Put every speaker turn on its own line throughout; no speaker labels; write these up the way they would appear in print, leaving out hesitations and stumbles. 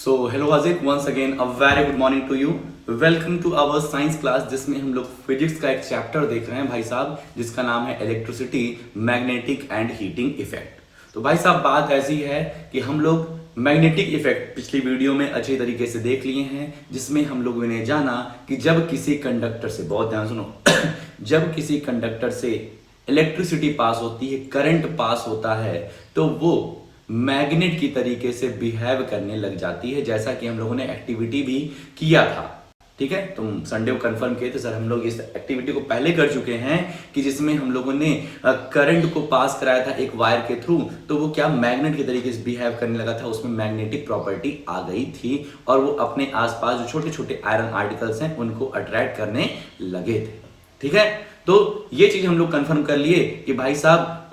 सो hello हाजिर, once again a very good morning to you. Welcome to our science class, जिसमें हम लोग physics का एक चैप्टर देख रहे हैं भाई साहब, जिसका नाम है electricity, magnetic and heating effect. तो भाई साहब बात ऐसी है कि हम लोग मैग्नेटिक इफेक्ट पिछली वीडियो में अच्छे तरीके से देख लिए हैं, जिसमें हम लोगों ने जाना कि जब किसी कंडक्टर से, बहुत ध्यान सुनो, जब किसी कंडक्टर से इलेक्ट्रिसिटी पास होती है, करंट पास होता है, तो वो मैग्नेट की तरीके से बिहेव करने लग जाती है, जैसा कि हम लोगों ने एक्टिविटी भी किया था। ठीक है, तुम संडे को कंफर्म किए थे सर, हम लोग इस एक्टिविटी को पहले कर चुके हैं कि जिसमें हम लोगों ने करंट को पास कराया था एक वायर के थ्रू, तो वो क्या मैग्नेट के तरीके से बिहेव करने लगा था, उसमें मैग्नेटिक प्रॉपर्टी आ गई थी और वो अपने आसपास जो छोटे छोटे आयरन आर्टिकल्स हैं उनको अट्रैक्ट करने लगे थे। ठीक है, तो ये चीज हम लोग कंफर्म कर लिए कि भाई साहब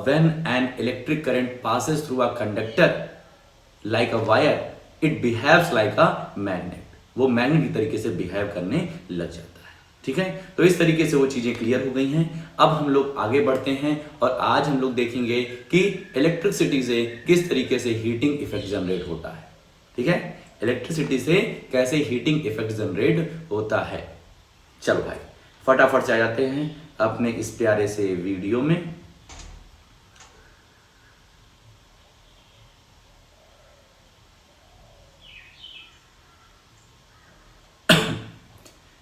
when an electric current passes through a conductor like a wire it behaves like a magnet, वो मैग्नेट की तरीके से बिहेव करने लग जाता है। ठीक है, तो इस तरीके से वो चीजें क्लियर हो गई हैं। अब हम लोग आगे बढ़ते हैं और आज हम लोग देखेंगे कि इलेक्ट्रिसिटी से किस तरीके से हीटिंग इफेक्ट जनरेट होता है। ठीक है, इलेक्ट्रिसिटी से कैसे हीटिंग इफेक्ट जनरेट होता है। चलो भाई फटाफट से आ जाते हैं अपने इस प्यारे से वीडियो में।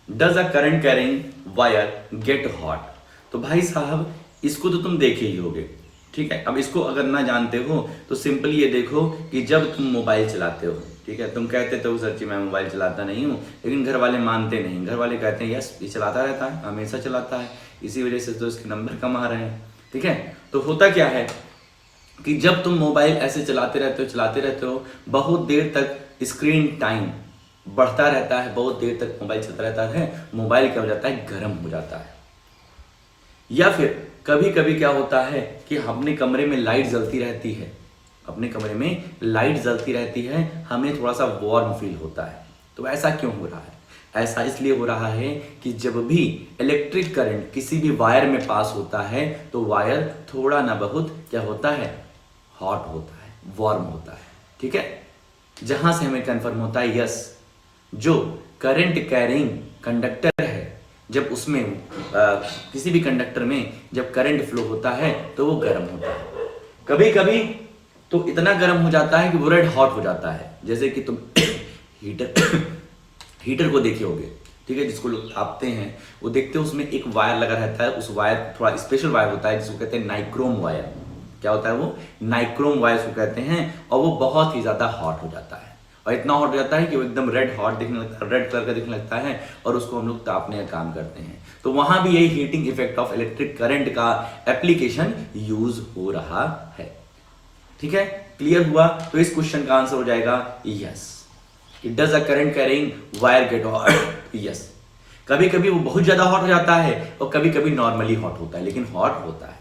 Does a current carrying wire get hot. तो भाई साहब इसको तो तुम देखे ही होगे। ठीक है, अब इसको अगर ना जानते हो तो सिंपली ये देखो कि जब तुम मोबाइल चलाते हो, ठीक है, तुम कहते तो सच्ची मैं मोबाइल चलाता नहीं हूँ, लेकिन घर वाले मानते नहीं। घर वाले कहते हैं यस ये चलाता रहता है, हमेशा चलाता है, इसी वजह से तो इसके नंबर कम आ रहे हैं। ठीक है, तो होता क्या है कि जब तुम मोबाइल ऐसे चलाते रहते हो, बहुत देर तक स्क्रीन टाइम बढ़ता रहता है, बहुत देर तक मोबाइल चलता रहता है, मोबाइल क्या हो जाता है, गर्म हो जाता है। या फिर कभी कभी क्या होता है कि अपने कमरे में लाइट जलती रहती है, अपने कमरे में लाइट जलती रहती है, हमें थोड़ा सा वार्म फील होता है। तो ऐसा क्यों हो रहा है? ऐसा इसलिए हो रहा है कि जब भी इलेक्ट्रिक करंट किसी भी वायर में पास होता है तो वायर थोड़ा ना बहुत क्या होता है, हॉट होता है, वार्म होता है। ठीक है, जहां से हमें कंफर्म होता है यस जो करंट कैरिंग कंडक्टर है, जब उसमें किसी भी कंडक्टर में जब करंट फ्लो होता है तो वो गर्म होता है। कभी कभी तो इतना गर्म हो जाता है कि वो रेड हॉट हो जाता है, जैसे कि तुम हीटर को देखे होगे। ठीक है, जिसको लोग तापते हैं वो देखते हो उसमें एक वायर लगा रहता है, उस वायर थोड़ा स्पेशल वायर होता है जिसको कहते हैं नाइक्रोम वायर। क्या होता है वो? नाइक्रोम वायर को कहते हैं, और वो बहुत ही ज्यादा हॉट हो जाता है, और इतना हॉट हो जाता है कि वो एकदम रेड हॉट दिखने लगता है, रेड कलर का दिखने लगता है, और उसको हम लोग तापने का काम करते हैं। तो वहां भी यही heating effect of electric current का एप्लीकेशन यूज हो रहा है। ठीक है, क्लियर हुआ? तो इस क्वेश्चन का आंसर हो जाएगा yes. It does a current carrying wire get hot? Yes. कभी कभी वो बहुत ज्यादा हॉट हो जाता है और कभी कभी नॉर्मली हॉट होता है, लेकिन हॉट होता है।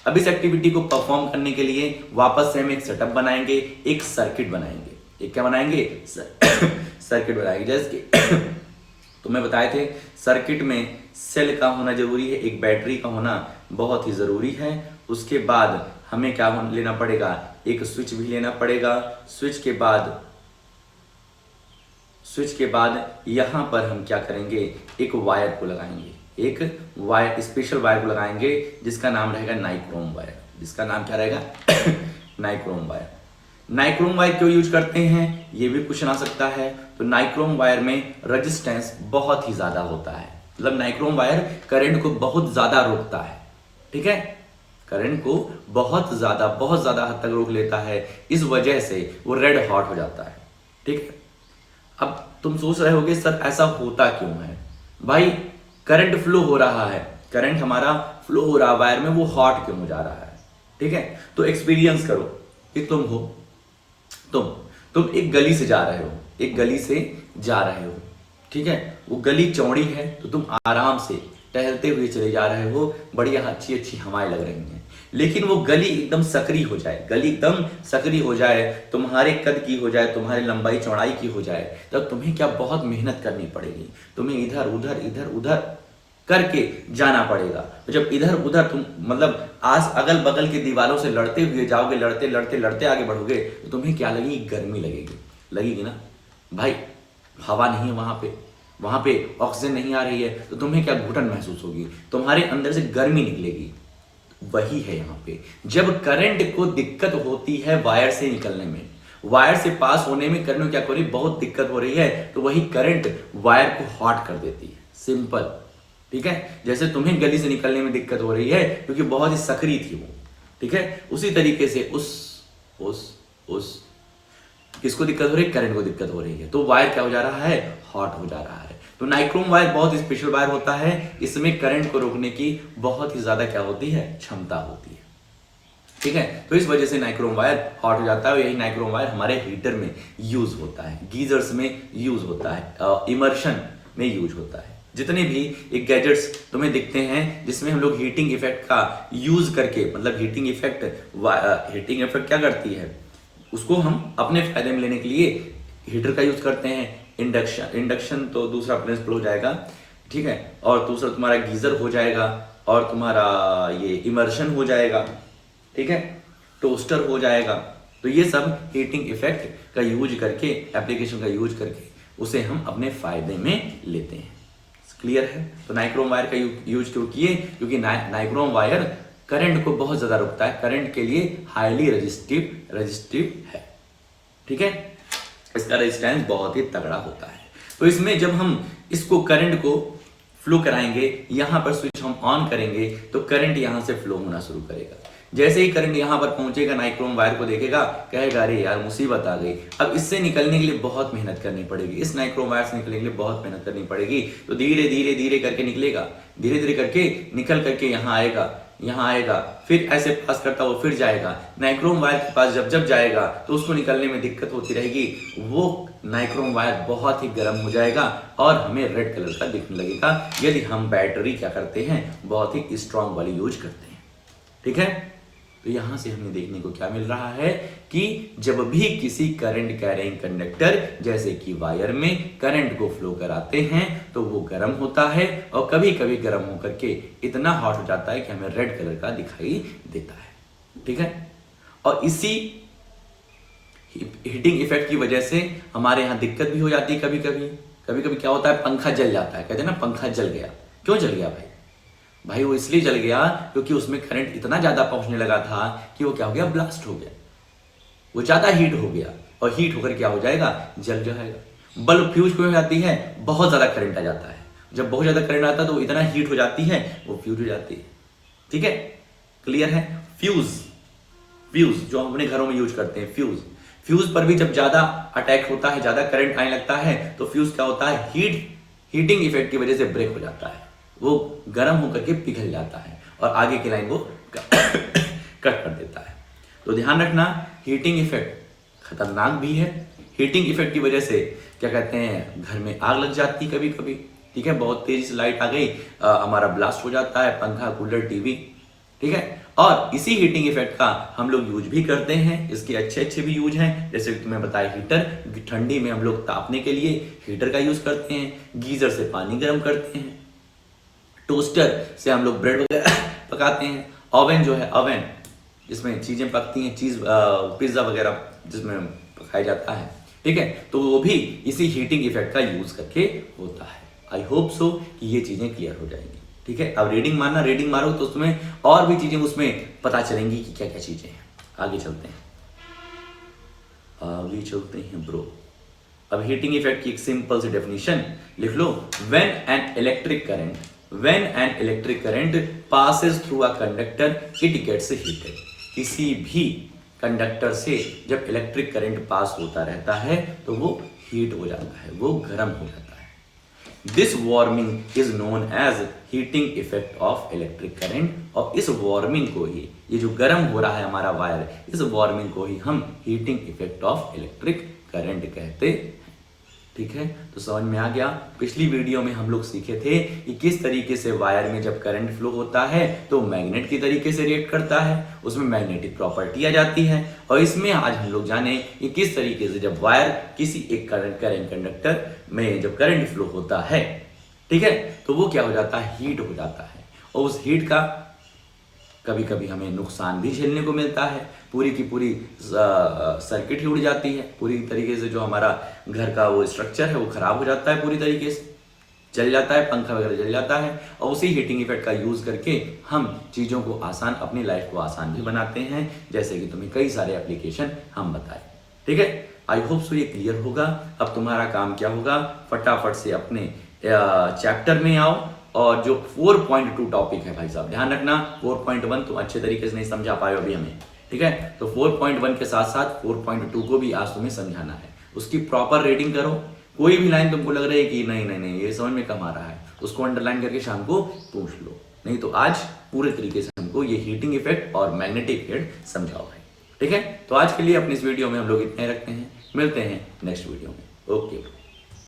अब इस एक्टिविटी को परफॉर्म करने के लिए वापस से हम एक सेटअप बनाएंगे, एक सर्किट बनाएंगे। एक क्या बनाएंगे? सर्किट बनाएंगे। जैसे कि तुम्हें बताए थे सर्किट में सेल का होना जरूरी है, एक बैटरी का होना बहुत ही जरूरी है। उसके बाद हमें क्या लेना पड़ेगा? एक स्विच भी लेना पड़ेगा। स्विच के बाद यहां पर हम क्या करेंगे? एक वायर को लगाएंगे, एक वायर, स्पेशल वायर को लगाएंगे जिसका नाम रहेगा नाइक्रोम वायर। जिसका नाम क्या रहेगा? Nichrome wire. नाइक्रोम वायर क्यों यूज करते हैं, ये भी क्वेश्चन आ सकता है। तो नाइक्रोम वायर में रेजिस्टेंस बहुत ही ज्यादा होता है, मतलब नाइक्रोम वायर करंट को बहुत ज्यादा रोकता है। ठीक है, करंट को बहुत ज्यादा हद तक रोक लेता है, इस वजह से वो रेड हॉट हो जाता है। ठीक है, अब तुम सोच रहे होगे सर ऐसा होता क्यों है? भाई करंट फ्लो हो रहा है, करंट हमारा फ्लो हो रहा है वायर में, वो हॉट क्यों हो जा रहा है? ठीक है, तो एक्सपीरियंस करो कि तुम एक गली से जा रहे हो, ठीक है, वो गली चौड़ी है, तो तुम आराम से टहलते हुए चले जा रहे हो, बढ़िया अच्छी अच्छी हवाएं लग रही हैं। लेकिन वो गली एकदम सकरी हो जाए, तुम्हारे कद की हो जाए, तुम्हारी लंबाई चौड़ाई की हो जाए, तब तुम्हें क्या बहुत मेहनत करनी पड़ेगी। तुम्हें इधर उधर करके जाना पड़ेगा। तो जब इधर उधर तुम मतलब अगल बगल की दीवारों से लड़ते हुए जाओगे, लड़ते आगे बढ़ोगे, तो तुम्हें क्या लगेगी? गर्मी लगेगी। लगेगी ना भाई, हवा नहीं है वहां पे ऑक्सीजन नहीं आ रही है तो तुम्हें क्या घुटन महसूस होगी, तुम्हारे अंदर से गर्मी निकलेगी। वही है यहाँ पे, जब करंट को दिक्कत होती है वायर से निकलने में, वायर से पास होने में करंट क्या कर रही, बहुत दिक्कत हो रही है, तो वही करंट वायर को हॉट कर देती है। सिंपल, ठीक है। जैसे तुम्हें गली से निकलने में दिक्कत हो रही है क्योंकि बहुत ही सकरी थी वो, ठीक है, उसी तरीके से उस किसको दिक्कत हो रही है, करंट को दिक्कत हो रही है, तो वायर क्या हो जा रहा है, हॉट हो जा रहा है। तो नाइक्रोम वायर बहुत स्पेशल वायर होता है, इसमें करंट को रोकने की बहुत ही ज्यादा क्या होती है, क्षमता होती है, ठीक है। तो इस वजह से नाइक्रोम वायर हॉट हो जाता है। यही नाइक्रोम वायर हमारे हीटर में यूज होता है, गीजर्स में यूज होता है, इमर्शन में यूज होता है। जितने भी एक गैजेट्स तुम्हें दिखते हैं जिसमें हम लोग हीटिंग इफेक्ट का यूज करके, मतलब हीटिंग इफेक्ट क्या करती है, उसको हम अपने फायदे में लेने के लिए हीटर का यूज करते हैं। इंडक्शन तो दूसरा प्रिंसिपल हो जाएगा, ठीक है, और दूसरा तुम्हारा गीजर हो जाएगा, और तुम्हारा ये इमर्शन हो जाएगा, ठीक है, टोस्टर हो जाएगा। तो ये सब हीटिंग इफेक्ट का यूज करके, एप्लीकेशन का यूज करके उसे हम अपने फायदे में लेते हैं। क्लियर है। तो नाइक्रोम वायर का यूज क्यों किए, क्योंकि नाइक्रोम वायर करंट को बहुत ज्यादा रोकता है, करंट के लिए हाईली रेजिस्टिव है, ठीक है, इसका रेजिस्टेंस बहुत ही तगड़ा होता है। तो इसमें जब हम इसको करंट को फ्लो कराएंगे, यहां पर स्विच हम ऑन करेंगे तो करंट यहां से फ्लो होना शुरू करेगा। जैसे ही करंट यहां पर पहुंचेगा, नाइक्रोम वायर को देखेगा, कहेगा अरे यार मुसीबत आ गई। अब इससे निकलने के लिए बहुत मेहनत करनी पड़ेगी, इस नाइक्रोम वायर से निकलने के लिए बहुत मेहनत करनी पड़ेगी। तो धीरे धीरे धीरे करके निकलेगा, धीरे धीरे करके निकल करके यहाँ आएगा, फिर ऐसे पास करता हुआ फिर जाएगा। नाइक्रोम वायर के पास जब जाएगा तो उसको निकलने में दिक्कत होती रहेगी, वो नाइक्रोम वायर बहुत ही गर्म हो जाएगा और हमें रेड कलर का दिखने लगेगा यदि हम बैटरी क्या करते हैं, बहुत ही स्ट्रांग वाली यूज करते हैं, ठीक है। तो यहां से हमें देखने को क्या मिल रहा है कि जब भी किसी करंट कैरिंग कंडक्टर जैसे कि वायर में करंट को फ्लो कराते हैं तो वो गर्म होता है, और कभी कभी गर्म होकर के इतना हॉट हो जाता है कि हमें रेड कलर का दिखाई देता है, ठीक है। और इसी हीटिंग इफेक्ट की वजह से हमारे यहाँ दिक्कत भी हो जाती है। कभी कभी क्या होता है, पंखा जल जाता है, कहते हैं ना पंखा जल गया। क्यों जल गया भाई वो इसलिए जल गया क्योंकि उसमें करंट इतना ज्यादा पहुंचने लगा था कि वो क्या हो गया, ब्लास्ट हो गया, वो ज्यादा हीट हो गया, और हीट होकर क्या हो जाएगा, जल जाएगा। बल्ब फ्यूज क्यों हो जाती है, बहुत ज्यादा करंट आ जाता है। जब बहुत ज्यादा करंट आता है तो इतना हीट हो जाती है, वो फ्यूज हो जाती है, ठीक है, क्लियर है। फ्यूज जो हम अपने घरों में यूज करते हैं, फ्यूज पर भी जब ज्यादा अटैक होता है, ज्यादा करंट आने लगता है तो फ्यूज क्या होता है, हीटिंग इफेक्ट की वजह से ब्रेक हो जाता है, वो गर्म होकर के पिघल जाता है और आगे की लाइन को कट कर देता है। तो ध्यान रखना, हीटिंग इफेक्ट खतरनाक भी है। हीटिंग इफेक्ट की वजह से क्या कहते हैं, घर में आग लग जाती कभी कभी, ठीक है, बहुत तेजी से लाइट आ गई, हमारा ब्लास्ट हो जाता है, पंखा, कूलर, टीवी, ठीक है। और इसी हीटिंग इफेक्ट का हम लोग यूज भी करते हैं, इसके अच्छे भी यूज हैं। जैसे तुम्हें बताया, हीटर, ठंडी में हम लोग तापने के लिए हीटर का यूज करते हैं, गीजर से पानी गर्म करते हैं, टोस्टर से हम लोग ब्रेड वगैरह पकाते हैं, ओवन जो है, ओवन जिसमें चीजें पकती हैं, पिज्जा वगैरह जिसमें पकाया जाता है, ठीक है, तो वो भी इसी हीटिंग इफेक्ट का यूज करके होता है। आई होप सो कि ये चीजें क्लियर हो जाएंगी, ठीक है। अब रीडिंग मारो तो उसमें और भी चीजें उसमें पता चलेंगी कि क्या क्या चीजें हैं। आगे चलते हैं ब्रो। अब हीटिंग इफेक्ट की एक सिंपल सी डेफिनेशन लिख लो, when an electric current passes through a conductor it gets heated। किसी भी कंडक्टर से जब इलेक्ट्रिक करंट पास होता रहता है तो वो हीट हो जाता है, वो गर्म हो जाता है। This warming is known as heating effect of electric current. और इस वार्मिंग को ही, ये जो गर्म हो रहा है हमारा वायर, इस वार्मिंग को ही हम heating effect of electric current कहते हैं, ठीक है। तो समझ में आ गया। पिछली वीडियो में हम लोग सीखे थे कि किस तरीके से वायर में जब करंट फ्लो होता है तो मैग्नेट की तरीके से रिएक्ट करता है, उसमें मैग्नेटिक प्रॉपर्टी आ जाती है। और इसमें आज हम लोग जाने कि किस तरीके से जब वायर किसी एक करंट कंडक्टर में जब करंट फ्लो होता है, ठीक है, तो वो क्या हो जाता है, हीट हो जाता है। और उस हीट का कभी कभी हमें नुकसान भी झेलने को मिलता है, पूरी की पूरी सर्किट ही उड़ जाती है, पूरी तरीके से जो हमारा घर का वो स्ट्रक्चर है वो खराब हो जाता है, पूरी तरीके से जल जाता है, पंखा वगैरह जल जाता है। और उसी हीटिंग इफेक्ट का यूज करके हम चीज़ों को आसान, अपनी लाइफ को आसान भी बनाते हैं, जैसे कि तुम्हें कई सारे एप्लीकेशन हम बताए। ठीक है, आई होप सो ये क्लियर होगा। अब तुम्हारा काम क्या होगा, फटाफट से अपने चैप्टर में आओ और जो 4.2 टॉपिक है भाई साहब, ध्यान रखना 4.1 तुम अच्छे तरीके से नहीं समझा पाए अभी हमें, ठीक है। तो 4.1 के साथ साथ 4.2 को भी आज तुम्हें समझाना है, उसकी प्रॉपर रीडिंग करो। कोई भी लाइन तुमको लग रही है कि नहीं नहीं नहीं ये समझ में कम आ रहा है, उसको अंडरलाइन करके शाम को पूछ लो, नहीं तो आज पूरे तरीके से हमको ये हीटिंग इफेक्ट और मैग्नेटिक इफेक्ट समझाओ भाई। ठीक है, तो आज के लिए अपनी इस वीडियो में हम लोग इतने रखते हैं, मिलते हैं नेक्स्ट वीडियो में। ओके।